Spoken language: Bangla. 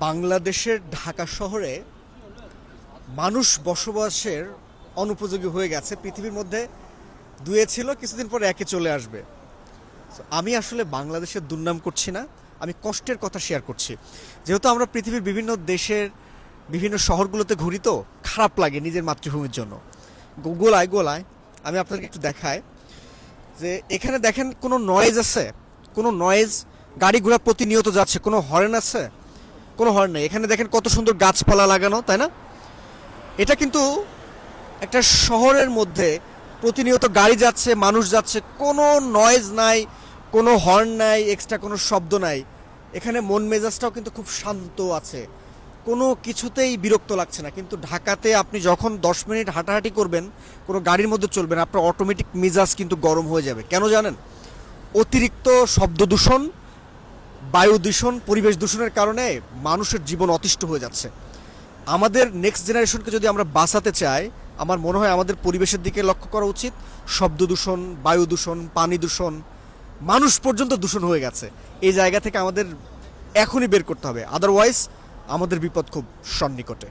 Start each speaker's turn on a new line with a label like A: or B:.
A: বাংলাদেশের ঢাকা শহরে মানুষ বসবাসের অনুপযোগী হয়ে গেছে। পৃথিবীর মধ্যে দুয়ে ছিল, কিছুদিন পরে একে চলে আসবে। আমি আসলে বাংলাদেশের দুর্নাম করছি না, আমি কষ্টের কথা শেয়ার করছি। যেহেতু আমরা পৃথিবীর বিভিন্ন দেশের বিভিন্ন শহরগুলোতে ঘুরি, তো খারাপ লাগে নিজের মাতৃভূমির জন্য। গোলায় গোলায় আমি আপনাকে একটু দেখাই যে এখানে দেখেন কোনো নয়েজ আছে, কোনো নয়েজ, গাড়ি ঘোড়া প্রতিনিয়ত যাচ্ছে, কোনো হর্ন আছে? কোনো হর্ন নেই। এখানে দেখেন কত সুন্দর গাছপালা লাগানো, তাই না? এটা কিন্তু একটা শহরের মধ্যে প্রতিনিয়ত গাড়ি যাচ্ছে, মানুষ যাচ্ছে, কোনো নয়েজ নাই, কোনো হর্ন নাই, এক্সট্রা কোনো শব্দ নাই। এখানে মন মেজাজটাও কিন্তু খুব শান্ত আছে, কোনো কিছুতেই বিরক্ত লাগছে না। কিন্তু ঢাকাতে আপনি যখন 10 মিনিট হাঁটাহাঁটি করবেন, কোনো গাড়ির মধ্যে চলবেন, আপনার অটোমেটিক মেজাজ কিন্তু গরম হয়ে যাবে। কেন জানেন? অতিরিক্ত শব্দ দূষণ, বায়ু দূষণ, পরিবেশ দূষণের কারণে মানুষের জীবন অতিষ্ঠ হয়ে যাচ্ছে। আমাদের নেক্সট জেনারেশনকে যদি আমরা বাঁচাতে চাই, আমার মনে হয় আমাদের পরিবেশের দিকে লক্ষ্য করা উচিত। শব্দ দূষণ, বায়ু দূষণ, পানি দূষণ, মানুষ পর্যন্ত দূষণ হয়ে গেছে। এই জায়গা থেকে আমাদের এখনই বের করতে হবে, আদারওয়াইজ আমাদের বিপদ খুব সন্নিকটে।